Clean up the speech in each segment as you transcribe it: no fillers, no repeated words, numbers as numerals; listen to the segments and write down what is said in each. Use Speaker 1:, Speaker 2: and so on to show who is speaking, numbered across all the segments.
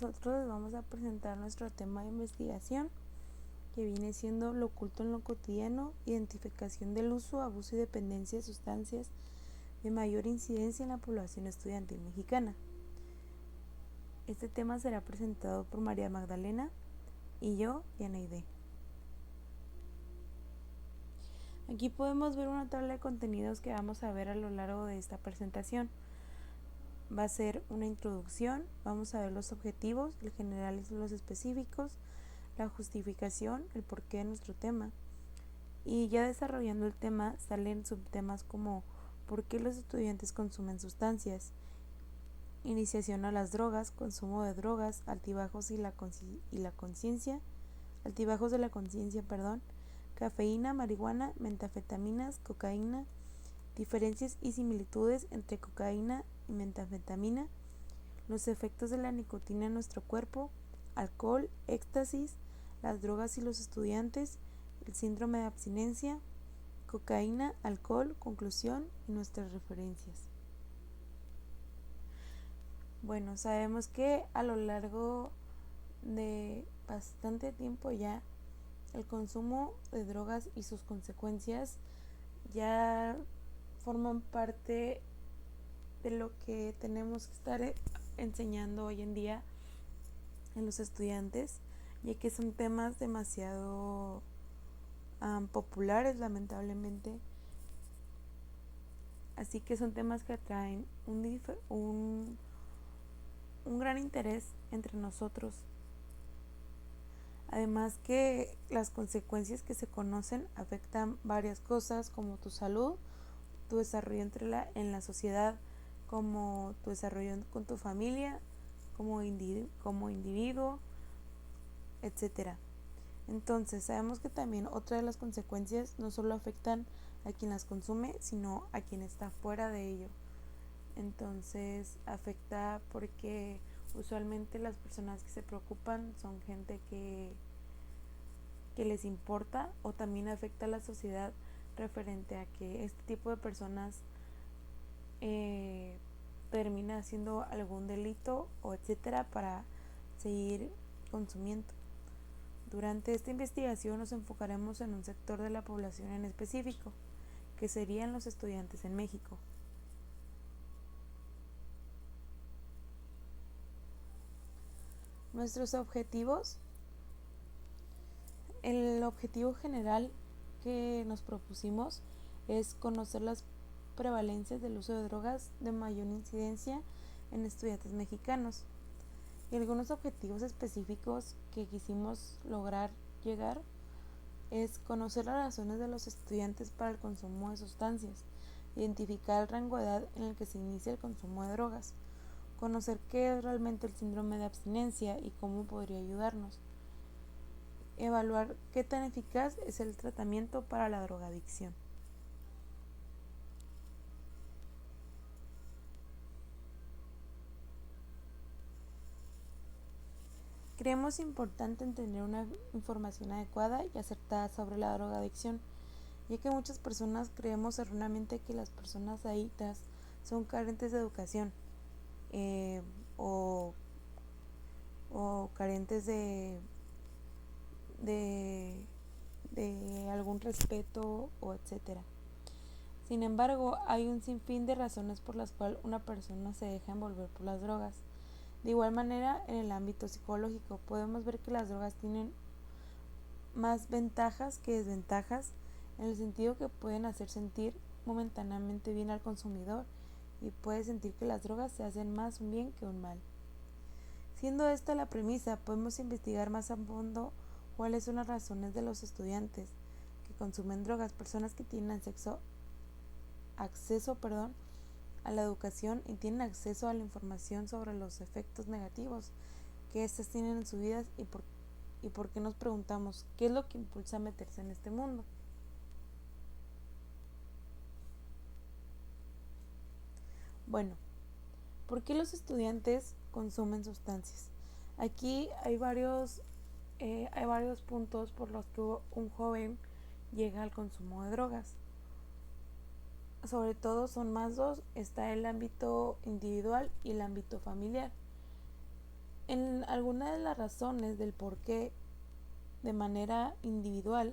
Speaker 1: Nosotros les vamos a presentar nuestro tema de investigación, que viene siendo lo oculto en lo cotidiano, identificación del uso, abuso y dependencia de sustancias de mayor incidencia en la población estudiantil mexicana. Este tema será presentado por María Magdalena y yo, Yanaide. Aquí podemos ver una tabla de contenidos que vamos a ver a lo largo de esta presentación. Va a ser una introducción, vamos a ver los objetivos, el general y los específicos, la justificación, el porqué de nuestro tema. Y ya desarrollando el tema salen subtemas como ¿por qué los estudiantes consumen sustancias? Iniciación a las drogas, consumo de drogas, altibajos de la conciencia, cafeína, marihuana, metanfetaminas, cocaína, diferencias y similitudes entre cocaína y metanfetamina, los efectos de la nicotina en nuestro cuerpo, alcohol, éxtasis, las drogas y los estudiantes, el síndrome de abstinencia, cocaína, alcohol, conclusión y nuestras referencias. Bueno, sabemos que a lo largo de bastante tiempo ya el consumo de drogas y sus consecuencias ya forman parte de lo que tenemos que estar enseñando hoy en día en los estudiantes, ya que son temas demasiado populares, lamentablemente. Así que son temas que atraen un gran interés entre nosotros. Además que las consecuencias que se conocen afectan varias cosas como tu salud, tu desarrollo en la sociedad, como tu desarrollo con tu familia, como individuo, etcétera. Entonces sabemos que también otra de las consecuencias no solo afectan a quien las consume, sino a quien está fuera de ello. Entonces afecta porque usualmente las personas que se preocupan son gente que les importa, o también afecta a la sociedad referente a que este tipo de personas termina haciendo algún delito o etcétera para seguir consumiendo. Durante esta investigación nos enfocaremos en un sector de la población en específico, que serían los estudiantes en México. Nuestros objetivos. El objetivo general que nos propusimos es conocer las prevalencias del uso de drogas de mayor incidencia en estudiantes mexicanos, y algunos objetivos específicos que quisimos lograr llegar es conocer las razones de los estudiantes para el consumo de sustancias, identificar el rango de edad en el que se inicia el consumo de drogas, conocer qué es realmente el síndrome de abstinencia y cómo podría ayudarnos, evaluar qué tan eficaz es el tratamiento para la drogadicción. Creemos importante tener una información adecuada y acertada sobre la drogadicción, ya que muchas personas creemos erróneamente que las personas adictas son carentes de educación eh, o, o carentes de, de algún respeto o etcétera. Sin embargo, hay un sinfín de razones por las cuales una persona se deja envolver por las drogas. De igual manera, en el ámbito psicológico podemos ver que las drogas tienen más ventajas que desventajas, en el sentido que pueden hacer sentir momentáneamente bien al consumidor y puede sentir que las drogas se hacen más un bien que un mal. Siendo esta la premisa, podemos investigar más a fondo cuáles son las razones de los estudiantes que consumen drogas, personas que tienen acceso a la educación y tienen acceso a la información sobre los efectos negativos que éstas tienen en sus vidas, y por qué nos preguntamos qué es lo que impulsa a meterse en este mundo. Bueno, ¿por qué los estudiantes consumen sustancias? Aquí hay varios puntos por los que un joven llega al consumo de drogas. Sobre todo son más dos: está el ámbito individual y el ámbito familiar. En alguna de las razones del por qué de manera individual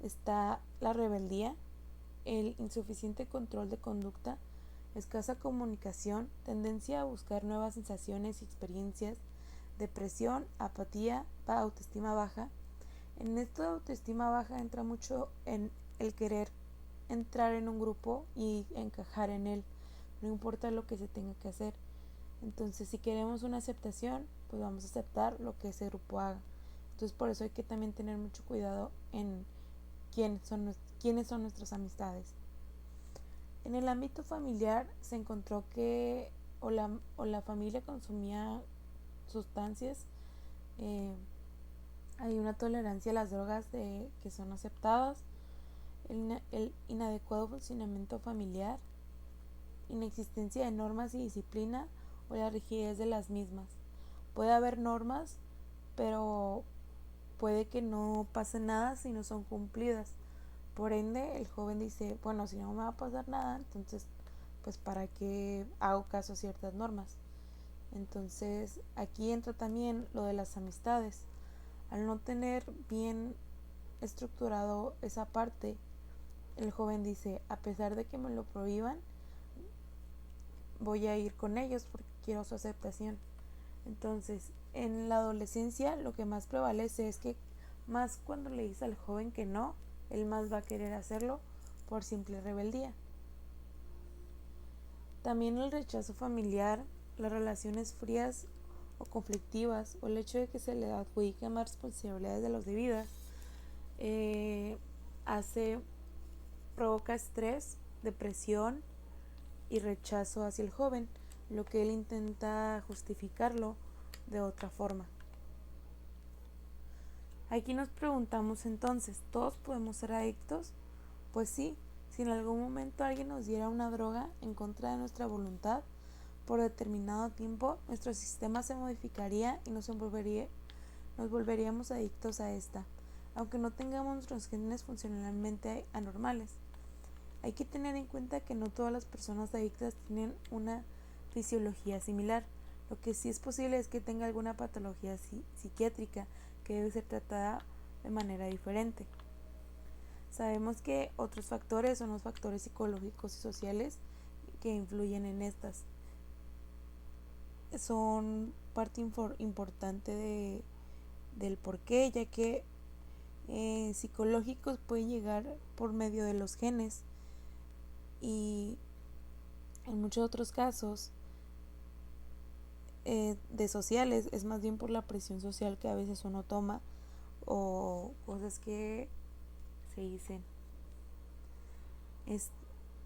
Speaker 1: está la rebeldía, el insuficiente control de conducta, escasa comunicación, tendencia a buscar nuevas sensaciones y experiencias, depresión, apatía, autoestima baja. En esta autoestima baja entra mucho en el querer entrar en un grupo y encajar en él, no importa lo que se tenga que hacer. Entonces, si queremos una aceptación, pues vamos a aceptar lo que ese grupo haga. Entonces, por eso hay que también tener mucho cuidado en quiénes son nuestras amistades. En el ámbito familiar se encontró que o la familia consumía sustancias, hay una tolerancia a las drogas que son aceptadas, el inadecuado funcionamiento familiar, inexistencia de normas y disciplina o la rigidez de las mismas. Puede haber normas, pero puede que no pase nada si no son cumplidas. Por ende, el joven dice, bueno, si no me va a pasar nada, entonces, pues para qué hago caso a ciertas normas. Entonces, aquí entra también lo de las amistades. Al no tener bien estructurado esa parte, el joven dice, a pesar de que me lo prohíban, voy a ir con ellos porque quiero su aceptación. Entonces, en la adolescencia lo que más prevalece es que más cuando le dice al joven que no, él más va a querer hacerlo por simple rebeldía. También el rechazo familiar, las relaciones frías o conflictivas o el hecho de que se le adjudiquen más responsabilidades de las debidas provoca estrés, depresión y rechazo hacia el joven, lo que él intenta justificarlo de otra forma. Aquí nos preguntamos entonces, ¿todos podemos ser adictos? Pues sí, si en algún momento alguien nos diera una droga en contra de nuestra voluntad, por determinado tiempo nuestro sistema se modificaría y nos volveríamos adictos a esta, aunque no tengamos nuestros genes funcionalmente anormales. Hay que tener en cuenta que no todas las personas adictas tienen una fisiología similar. Lo que sí es posible es que tenga alguna patología psiquiátrica que debe ser tratada de manera diferente. Sabemos que otros factores son los factores psicológicos y sociales que influyen en estas. Son parte importante del porqué, ya que psicológicos pueden llegar por medio de los genes y en muchos otros casos de sociales es más bien por la presión social que a veces uno toma o cosas que se dicen.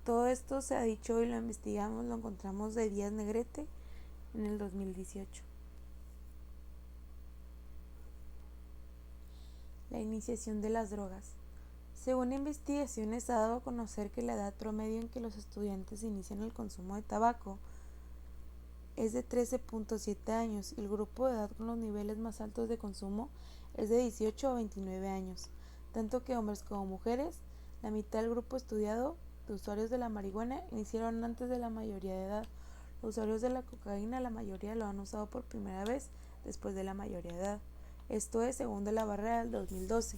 Speaker 1: Todo esto se ha dicho y lo investigamos, lo encontramos de Díaz Negrete en el 2018. La iniciación de las drogas. Según investigaciones ha dado a conocer que la edad promedio en que los estudiantes inician el consumo de tabaco es de 13.7 años y el grupo de edad con los niveles más altos de consumo es de 18 a 29 años, tanto que hombres como mujeres, la mitad del grupo estudiado de usuarios de la marihuana iniciaron antes de la mayoría de edad. Los usuarios de la cocaína, la mayoría lo han usado por primera vez después de la mayoría de edad. Esto es según de la Barrera del 2012.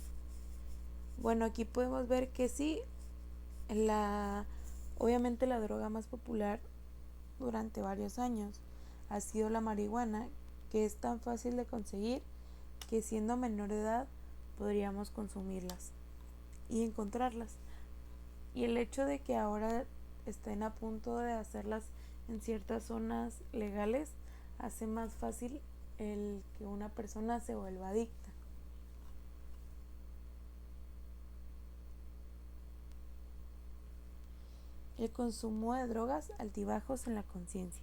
Speaker 1: Bueno, aquí podemos ver que sí, obviamente la droga más popular durante varios años ha sido la marihuana, que es tan fácil de conseguir que siendo menor de edad podríamos consumirlas y encontrarlas. Y el hecho de que ahora estén a punto de hacerlas en ciertas zonas legales hace más fácil el que una persona se vuelva adicta. El consumo de drogas, altibajos en la conciencia.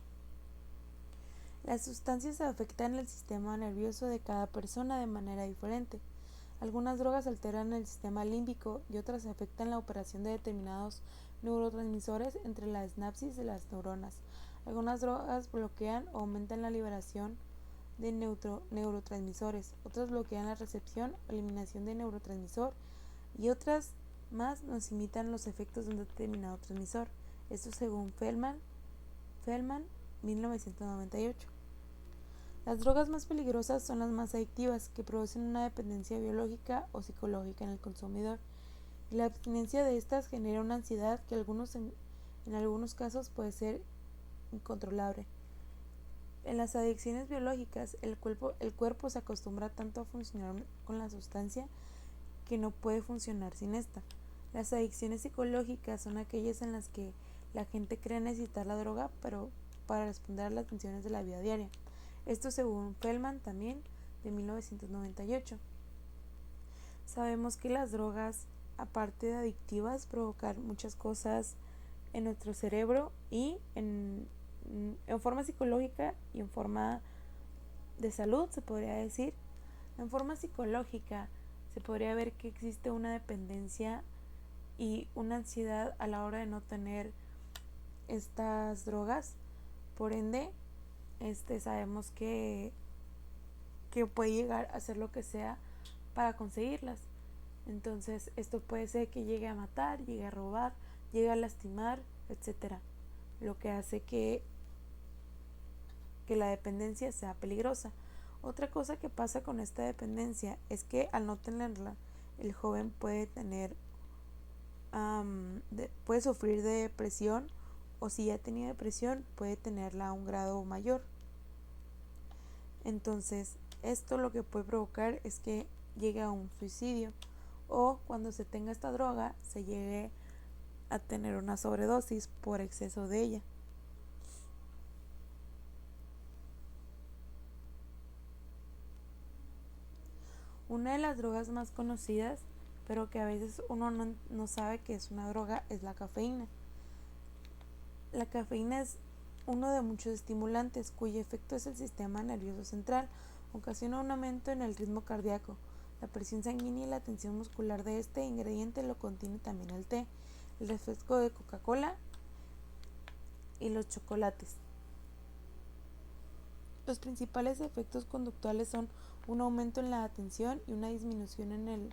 Speaker 1: Las sustancias afectan el sistema nervioso de cada persona de manera diferente. Algunas drogas alteran el sistema límbico y otras afectan la operación de determinados neurotransmisores entre la sinapsis de las neuronas. Algunas drogas bloquean o aumentan la liberación de neurotransmisores, otras bloquean la recepción o eliminación de neurotransmisor y otras más nos imitan los efectos de un determinado transmisor. Esto según Feldman 1998. Las drogas más peligrosas son las más adictivas, que producen una dependencia biológica o psicológica en el consumidor. Y la abstinencia de estas genera una ansiedad que en algunos casos puede ser incontrolable. En las adicciones biológicas, el cuerpo se acostumbra tanto a funcionar con la sustancia que no puede funcionar sin esta. Las adicciones psicológicas son aquellas en las que la gente cree necesitar la droga, pero para responder a las tensiones de la vida diaria. Esto según Feldman también, de 1998. Sabemos que las drogas, aparte de adictivas, provocan muchas cosas en nuestro cerebro y en forma psicológica y en forma de salud, se podría decir. En forma psicológica se podría ver que existe una dependencia y una ansiedad a la hora de no tener estas drogas. Por ende, sabemos que puede llegar a hacer lo que sea para conseguirlas. Entonces, esto puede ser que llegue a matar, llegue a robar, llegue a lastimar, etcétera. Lo que hace que la dependencia sea peligrosa. Otra cosa que pasa con esta dependencia es que al no tenerla, el joven puede tener puede sufrir de depresión, o si ya tenía depresión puede tenerla a un grado mayor. Entonces esto lo que puede provocar es que llegue a un suicidio, o cuando se tenga esta droga se llegue a tener una sobredosis por exceso de ella. Una de las drogas más conocidas, pero que a veces uno no sabe que es una droga, es la cafeína. La cafeína es uno de muchos estimulantes cuyo efecto es el sistema nervioso central. Ocasiona un aumento en el ritmo cardíaco, la presión sanguínea y la tensión muscular. De este ingrediente lo contiene también el té, el refresco de Coca-Cola y los chocolates. Los principales efectos conductuales son un aumento en la atención y una disminución en el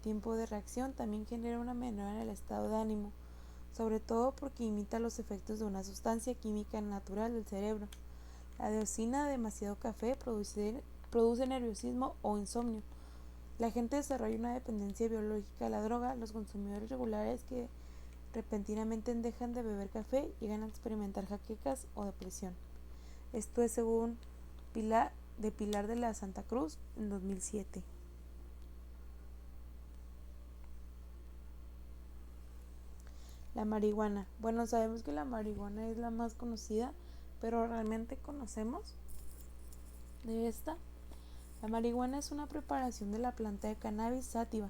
Speaker 1: tiempo de reacción. También genera una menor en el estado de ánimo, sobre todo porque imita los efectos de una sustancia química natural del cerebro. La dioxina de demasiado café produce nerviosismo o insomnio. La gente desarrolla una dependencia biológica a la droga. Los consumidores regulares que repentinamente dejan de beber café llegan a experimentar jaquecas o depresión. Esto es según Pilar de la Santa Cruz en 2007. La marihuana. Bueno, sabemos que la marihuana es la más conocida, pero ¿realmente conocemos de esta? La marihuana es una preparación de la planta de cannabis sativa,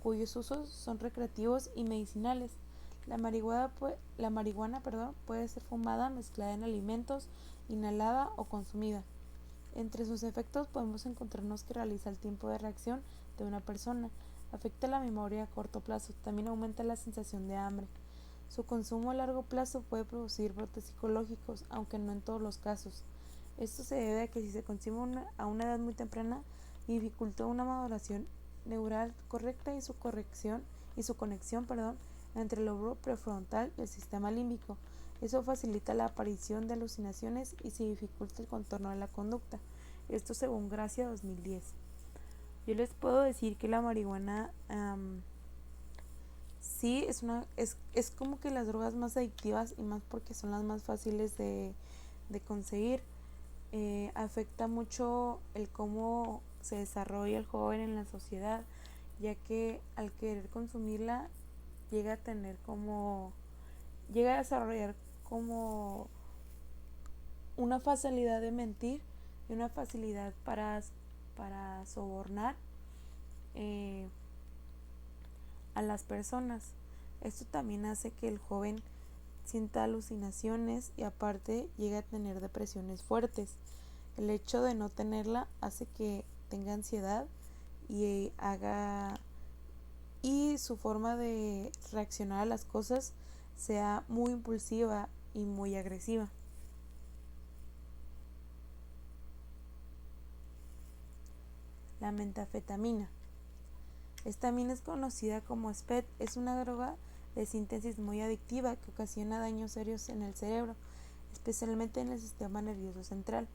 Speaker 1: cuyos usos son recreativos y medicinales. La marihuana puede ser fumada, mezclada en alimentos, inhalada o consumida. Entre sus efectos podemos encontrarnos que realiza el tiempo de reacción de una persona, afecta la memoria a corto plazo, también aumenta la sensación de hambre. Su consumo a largo plazo puede producir brotes psicológicos, aunque no en todos los casos. Esto se debe a que si se consume a una edad muy temprana, dificulta una maduración neural correcta y su conexión entre el lóbulo prefrontal y el sistema límbico. Eso facilita la aparición de alucinaciones y se dificulta el contorno de la conducta. Esto según Gracia 2010. Yo les puedo decir que la marihuana sí es como que las drogas más adictivas, y más porque son las más fáciles de conseguir. Afecta mucho el cómo se desarrolla el joven en la sociedad, ya que al querer consumirla llega a desarrollar como una facilidad de mentir y una facilidad para sobornar a las personas. Esto también hace que el joven sienta alucinaciones y aparte llegue a tener depresiones fuertes. El hecho de no tenerla hace que tenga ansiedad y su forma de reaccionar a las cosas sea muy impulsiva y muy agresiva. La metanfetamina. Esta también es conocida como SPED. Es una droga de síntesis muy adictiva que ocasiona daños serios en el cerebro, especialmente en el sistema nervioso central.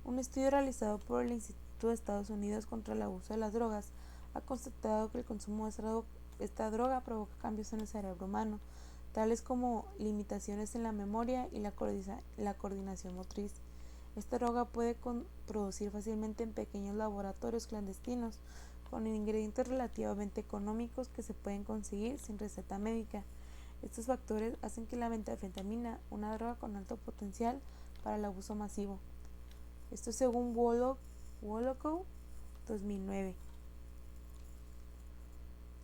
Speaker 1: Un estudio realizado por el Instituto de Estados Unidos contra el Abuso de las Drogas ha constatado que el consumo de esta droga provoca cambios en el cerebro humano, tales como limitaciones en la memoria y la coordinación motriz. Esta droga puede producir fácilmente en pequeños laboratorios clandestinos, con ingredientes relativamente económicos que se pueden conseguir sin receta médica. Estos factores hacen que la metanfetamina, una droga con alto potencial para el abuso masivo. Esto según Wolokow 2009.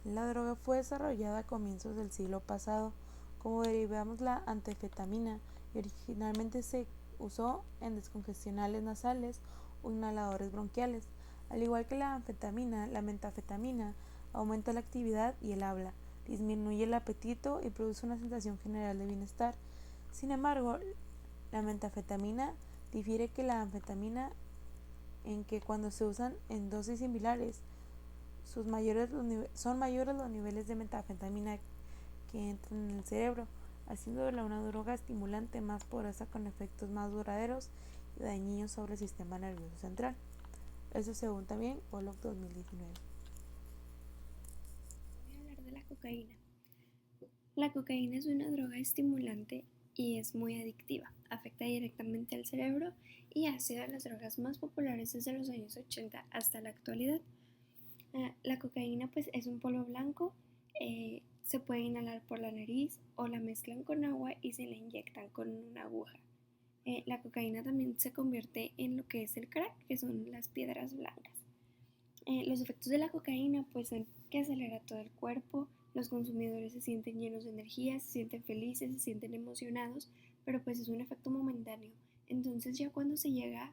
Speaker 1: La droga fue desarrollada a comienzos del siglo pasado como derivamos la anfetamina y originalmente se usó en descongestionales nasales o inhaladores bronquiales. Al igual que la anfetamina, la metanfetamina aumenta la actividad y el habla, disminuye el apetito y produce una sensación general de bienestar. Sin embargo, la metanfetamina difiere que la anfetamina en que cuando se usan en dosis similares son mayores los niveles de metanfetamina que entran en el cerebro, haciéndola una droga estimulante más poderosa con efectos más duraderos y dañinos sobre el sistema nervioso central. Eso según también Pollock 2019.
Speaker 2: Voy a hablar de la cocaína. La cocaína es una droga estimulante y es muy adictiva. Afecta directamente al cerebro y ha sido de las drogas más populares desde los años 80 hasta la actualidad. La cocaína pues es un polvo blanco, se puede inhalar por la nariz o la mezclan con agua y se la inyectan con una aguja. La cocaína también se convierte en lo que es el crack, que son las piedras blancas. Los efectos de la cocaína pues son que acelera todo el cuerpo, los consumidores se sienten llenos de energía, se sienten felices, se sienten emocionados, pero pues es un efecto momentáneo. Entonces ya cuando se llega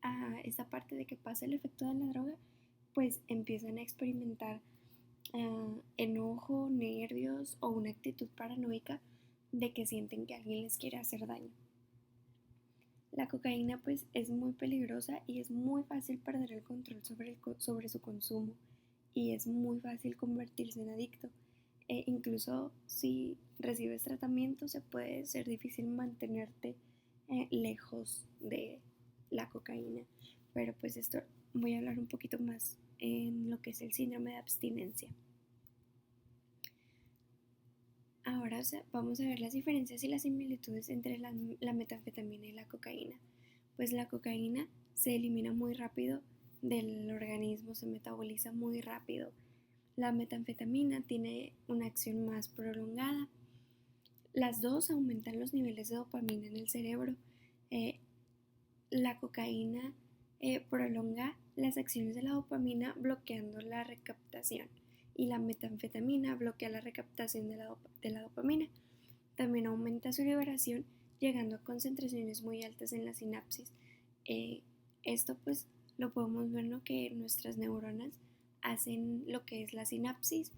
Speaker 2: a esta parte de que pasa el efecto de la droga, pues empiezan a experimentar enojo, nervios o una actitud paranoica de que sienten que alguien les quiere hacer daño. La cocaína pues es muy peligrosa y es muy fácil perder el control sobre su consumo y es muy fácil convertirse en adicto. Incluso si recibes tratamiento se puede ser difícil mantenerte lejos de la cocaína, pero pues esto voy a hablar un poquito más en lo que es el síndrome de abstinencia. Ahora vamos a ver las diferencias y las similitudes entre la metanfetamina y la cocaína. Pues la cocaína se elimina muy rápido del organismo, se metaboliza muy rápido. La metanfetamina tiene una acción más prolongada. Las dos aumentan los niveles de dopamina en el cerebro. Eh, la cocaína prolonga las acciones de la dopamina bloqueando la recaptación y la metanfetamina bloquea la recaptación de la dopamina. También aumenta su liberación llegando a concentraciones muy altas en la sinapsis. Esto pues lo podemos ver, ¿no? Que nuestras neuronas hacen lo que es la sinapsis,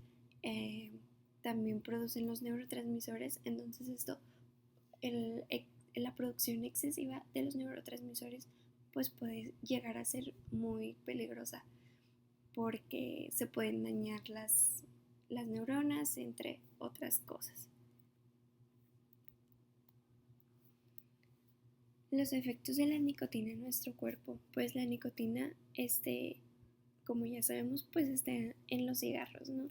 Speaker 2: también producen los neurotransmisores, entonces esto, el, la producción excesiva de los neurotransmisores pues puede llegar a ser muy peligrosa porque se pueden dañar las neuronas, entre otras cosas. Los efectos de la nicotina en nuestro cuerpo. Pues la nicotina, como ya sabemos, pues está en los cigarros, ¿no?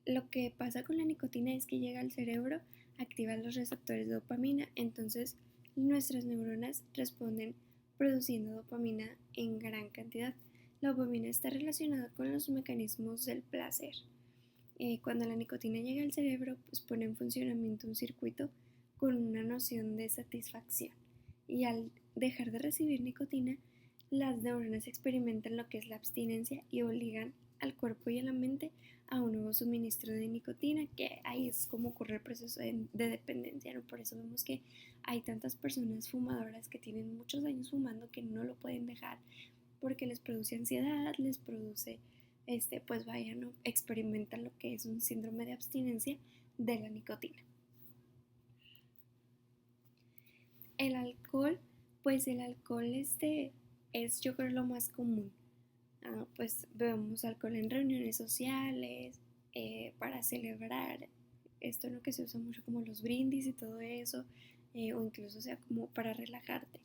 Speaker 2: Lo que pasa con la nicotina es que llega al cerebro, activa los receptores de dopamina, entonces nuestras neuronas responden produciendo dopamina en gran cantidad. La dopamina está relacionada con los mecanismos del placer. Cuando la nicotina llega al cerebro, pues pone en funcionamiento un circuito con una noción de satisfacción. Y al dejar de recibir nicotina, las neuronas experimentan lo que es la abstinencia y obligan al cuerpo y a la mente a un nuevo suministro de nicotina, que ahí es como ocurre el proceso de dependencia, ¿no? Por eso vemos que hay tantas personas fumadoras que tienen muchos años fumando que no lo pueden dejar porque les produce ansiedad, les produce, pues vayan, ¿no? Experimentan lo que es un síndrome de abstinencia de la nicotina. El alcohol, pues el alcohol es yo creo lo más común. Pues bebemos alcohol en reuniones sociales, para celebrar, esto es lo que se usa mucho como los brindis y todo eso, o incluso sea como para relajarte.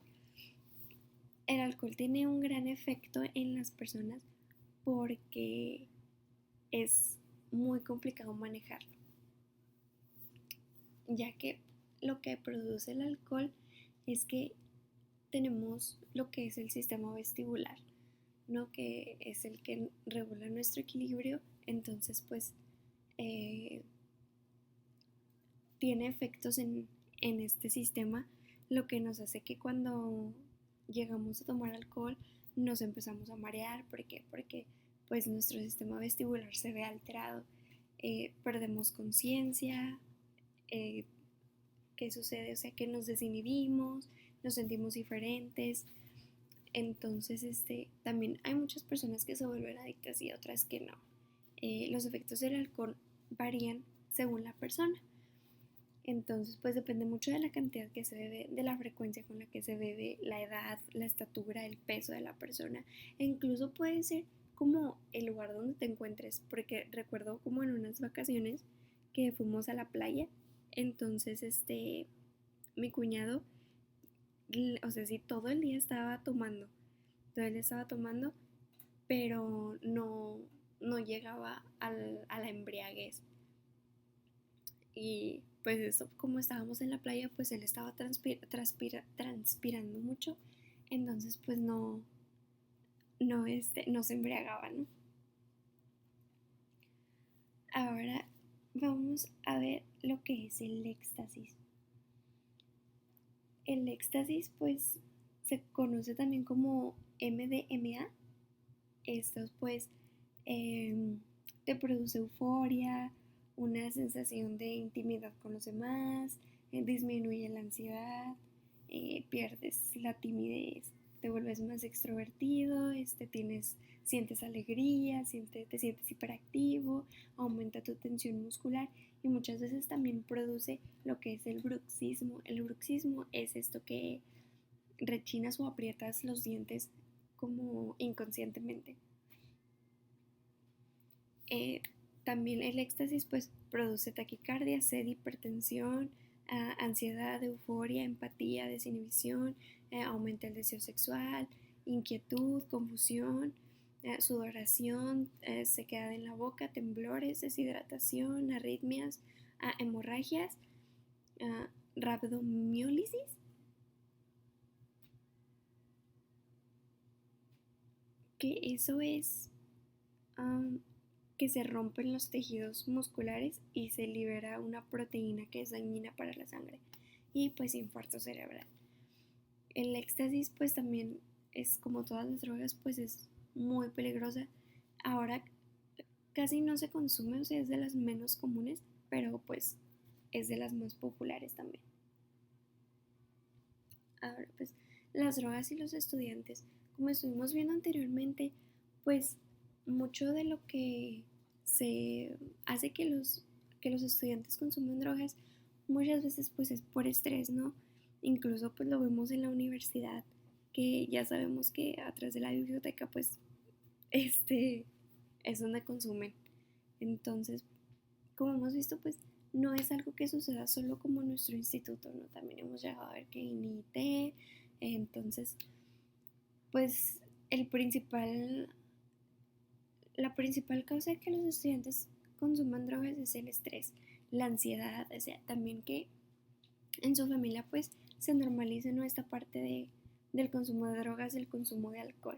Speaker 2: el alcohol tiene un gran efecto en las personas porque es muy complicado manejarlo, ya que lo que produce el alcohol es que tenemos lo que es el sistema vestibular, ¿no? Que es el que regula nuestro equilibrio. Entonces pues eh, tiene efectos en este sistema, lo que nos hace que cuando llegamos a tomar alcohol nos empezamos a marear. ¿Por qué? Porque pues nuestro sistema vestibular se ve alterado, perdemos conciencia. eh, ¿Qué sucede? O sea, que nos desinhibimos, nos sentimos diferentes. Entonces, también hay muchas personas que se vuelven adictas y otras que no. Los efectos del alcohol varían según la persona. Entonces, pues depende mucho de la cantidad que se bebe, de la frecuencia con la que se bebe, la edad, la estatura, el peso de la persona. E incluso puede ser como el lugar donde te encuentres, porque recuerdo como en unas vacaciones que fuimos a la playa. Entonces, mi cuñado, o sea, sí, todo el día estaba tomando, pero no llegaba a la embriaguez. Y pues eso, como estábamos en la playa, pues él estaba transpirando mucho, entonces pues no se embriagaba, ¿no? Ahora vamos a ver lo que es el éxtasis. El éxtasis pues se conoce también como MDMA. Estos pues te produce euforia, una sensación de intimidad con los demás, disminuye la ansiedad, pierdes la timidez, te vuelves más extrovertido, sientes alegría, te sientes hiperactivo, aumenta tu tensión muscular y muchas veces también produce lo que es el bruxismo. El bruxismo es esto que rechinas o aprietas los dientes como inconscientemente. Eh, También el éxtasis pues produce taquicardia, sed, hipertensión, ansiedad, euforia, empatía, desinhibición, aumenta el deseo sexual, inquietud, confusión, sudoración, sequedad en la boca, temblores, deshidratación, arritmias, hemorragias, rabdomiólisis, que eso es um, que se rompen los tejidos musculares y se libera una proteína que es dañina para la sangre, y pues infarto cerebral. El éxtasis pues también es como todas las drogas, pues es muy peligrosa. Ahora casi no se consume, o sea, es de las menos comunes, pero pues es de las más populares también. Ahora pues las drogas y los estudiantes, como estuvimos viendo anteriormente, pues mucho de lo que se hace que los estudiantes consumen drogas muchas veces pues es por estrés, ¿no? Incluso pues lo vemos en la universidad, que ya sabemos que atrás de la biblioteca pues este es donde consumen. Entonces, como hemos visto, pues no es algo que suceda solo como en nuestro instituto, ¿no? También hemos llegado a ver que en IT. Entonces, pues el principal, la principal causa de que los estudiantes consuman drogas es el estrés, la ansiedad, o sea, también que en su familia pues se normalice, ¿no?, esta parte del consumo de drogas, del consumo de alcohol.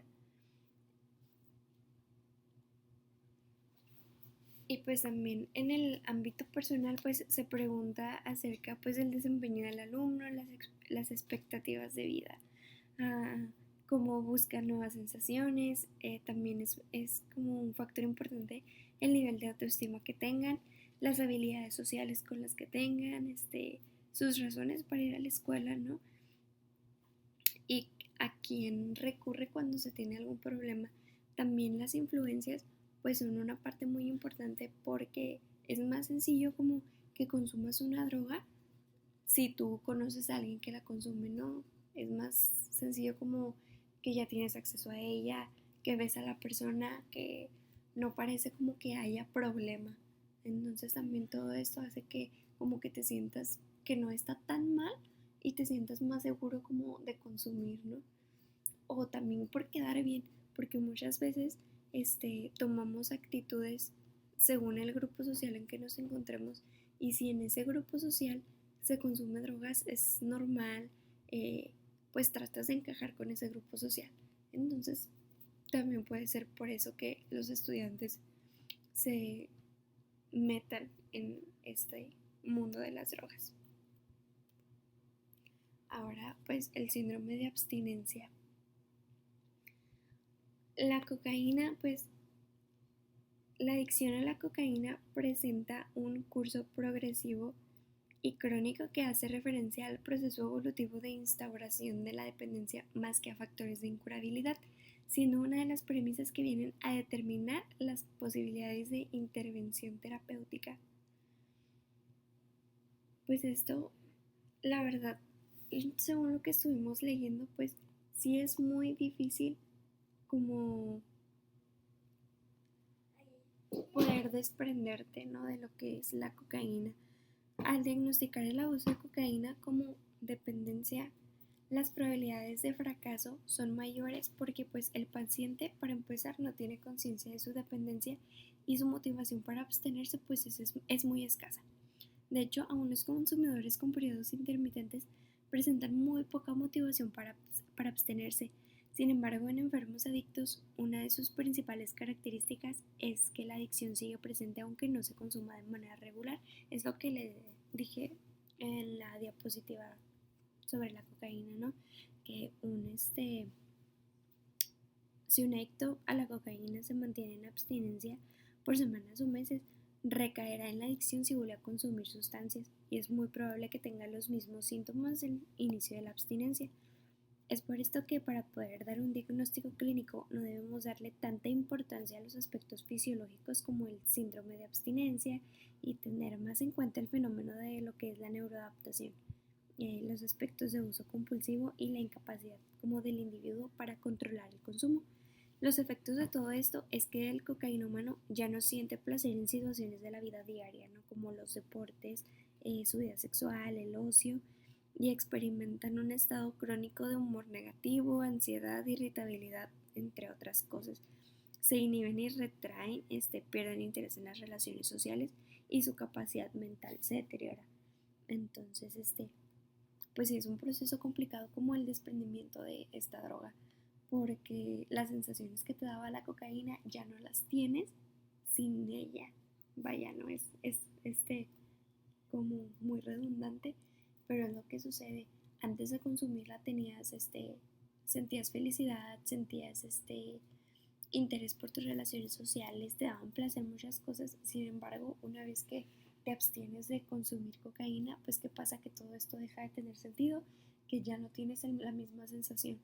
Speaker 2: Y pues también en el ámbito personal pues se pregunta acerca pues del desempeño del alumno, las expectativas de vida, ah, cómo buscar nuevas sensaciones. También es como un factor importante el nivel de autoestima que tengan, las habilidades sociales con las que tengan, sus razones para ir a la escuela, ¿no? Y a quién recurre cuando se tiene algún problema. También las influencias pues son una parte muy importante, porque es más sencillo como que consumas una droga si tú conoces a alguien que la consume, ¿no? Es más sencillo como que ya tienes acceso a ella, que ves a la persona, que no parece como que haya problema. Entonces también todo esto hace que como que te sientas que no está tan mal y te sientas más seguro como de consumir, ¿no? o también por quedar bien, porque muchas veces tomamos actitudes según el grupo social en que nos encontremos, y si en ese grupo social se consume drogas es normal, pues tratas de encajar con ese grupo social. Entonces también puede ser por eso que los estudiantes se metan en este mundo de las drogas. Ahora, pues el síndrome de abstinencia. La cocaína, pues la adicción a la cocaína presenta un curso progresivo y crónico que hace referencia al proceso evolutivo de instauración de la dependencia más que a factores de incurabilidad, siendo una de las premisas que vienen a determinar las posibilidades de intervención terapéutica. Pues esto, la verdad, según lo que estuvimos leyendo, pues sí es muy difícil como poder desprenderte, ¿no?, de lo que es la cocaína. Al diagnosticar el abuso de cocaína como dependencia, las probabilidades de fracaso son mayores porque pues el paciente, para empezar, no tiene conciencia de su dependencia y su motivación para abstenerse pues es muy escasa. De hecho, aún los consumidores con periodos intermitentes presentan muy poca motivación para abstenerse. Sin embargo, en enfermos adictos, una de sus principales características es que la adicción sigue presente aunque no se consuma de manera regular. Es lo que le dije en la diapositiva sobre la cocaína, ¿no? Que si un adicto a la cocaína se mantiene en abstinencia por semanas o meses, recaerá en la adicción si vuelve a consumir sustancias, y es muy probable que tenga los mismos síntomas del inicio de la abstinencia. Es por esto que para poder dar un diagnóstico clínico no debemos darle tanta importancia a los aspectos fisiológicos como el síndrome de abstinencia y tener más en cuenta el fenómeno de lo que es la neuroadaptación, los aspectos de uso compulsivo y la incapacidad como del individuo para controlar el consumo. Los efectos de todo esto es que el cocainómano ya no siente placer en situaciones de la vida diaria, ¿no?, como los deportes, su vida sexual, el ocio, y experimentan un estado crónico de humor negativo, ansiedad, irritabilidad, entre otras cosas. Se inhiben y retraen, pierden interés en las relaciones sociales y su capacidad mental se deteriora. Entonces, pues sí, es un proceso complicado como el desprendimiento de esta droga, porque las sensaciones que te daba la cocaína ya no las tienes sin ella. Vaya, no es como muy redundante, pero es lo que sucede. Antes de consumirla sentías felicidad, sentías interés por tus relaciones sociales, te daban placer muchas cosas. Sin embargo, una vez que te abstienes de consumir cocaína, pues ¿qué pasa? Que todo esto deja de tener sentido, que ya no tienes la misma sensación.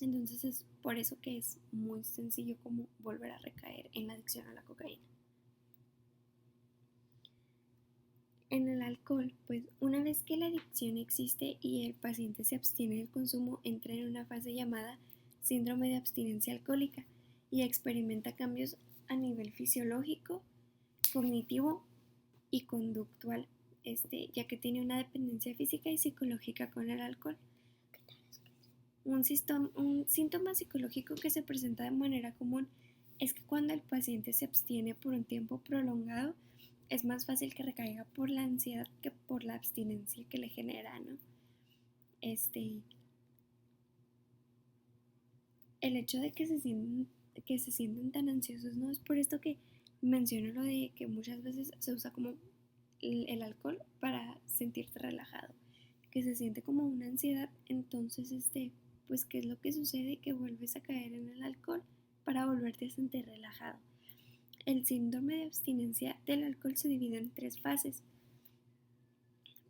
Speaker 2: Entonces es por eso que es muy sencillo como volver a recaer en la adicción a la cocaína. En el alcohol, pues una vez que la adicción existe y el paciente se abstiene del consumo, entra en una fase llamada síndrome de abstinencia alcohólica y experimenta cambios a nivel fisiológico, cognitivo y conductual, ya que tiene una dependencia física y psicológica con el alcohol. Un síntoma psicológico que se presenta de manera común es que cuando el paciente se abstiene por un tiempo prolongado, es más fácil que recaiga por la ansiedad que por la abstinencia que le genera, ¿no? El hecho de que se sienten tan ansiosos, ¿no? Es por esto que menciono lo de que muchas veces se usa como el alcohol para sentirte relajado, que se siente como una ansiedad. Entonces, pues, ¿qué es lo que sucede? Que vuelves a caer en el alcohol para volverte a sentir relajado. El síndrome de abstinencia del alcohol se divide en 3 fases.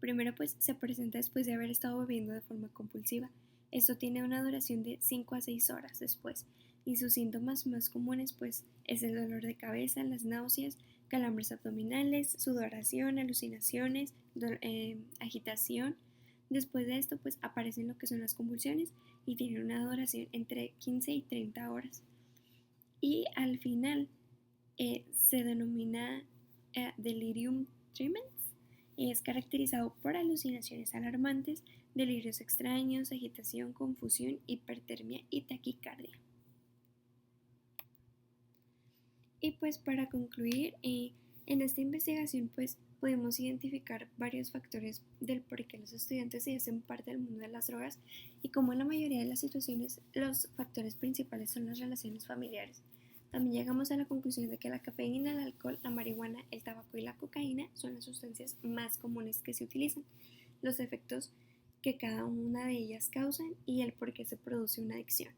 Speaker 2: Primero, pues se presenta después de haber estado bebiendo de forma compulsiva. Esto tiene una duración de 5 a 6 horas después, y sus síntomas más comunes pues es el dolor de cabeza, las náuseas, calambres abdominales, sudoración, alucinaciones, agitación. Después de esto pues aparecen lo que son las convulsiones y tienen una duración entre 15 y 30 horas. Y al final se denomina delirium tremens. Es caracterizado por alucinaciones alarmantes, delirios extraños, agitación, confusión, hipertermia y taquicardia. Y pues para concluir, en esta investigación pues pudimos identificar varios factores del por qué los estudiantes se hacen parte del mundo de las drogas y como en la mayoría de las situaciones los factores principales son las relaciones familiares. También llegamos a la conclusión de que la cafeína, el alcohol, la marihuana, el tabaco y la cocaína son las sustancias más comunes que se utilizan, los efectos que cada una de ellas causan y el por qué se produce una adicción.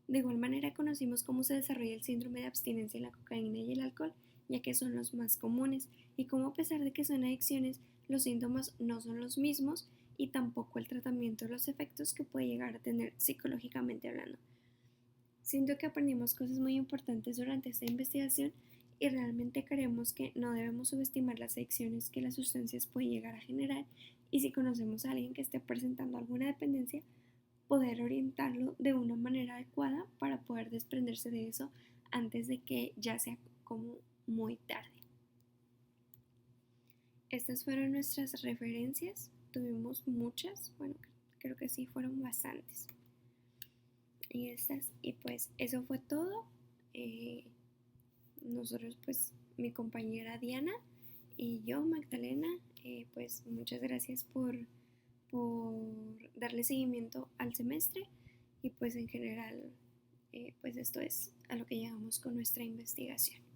Speaker 2: De igual manera conocimos cómo se desarrolla el síndrome de abstinencia en la cocaína y el alcohol, ya que son los más comunes, y cómo a pesar de que son adicciones, los síntomas no son los mismos y tampoco el tratamiento de los efectos que puede llegar a tener psicológicamente hablando. Siento que aprendimos cosas muy importantes durante esta investigación y realmente creemos que no debemos subestimar las adicciones que las sustancias pueden llegar a generar y si conocemos a alguien que esté presentando alguna dependencia, poder orientarlo de una manera adecuada para poder desprenderse de eso antes de que ya sea como muy tarde. Estas fueron nuestras referencias, tuvimos muchas, bueno, creo que sí fueron bastantes. Y pues eso fue todo. Nosotros pues mi compañera Diana y yo, Magdalena, pues muchas gracias por darle seguimiento al semestre y pues en general pues esto es a lo que llegamos con nuestra investigación.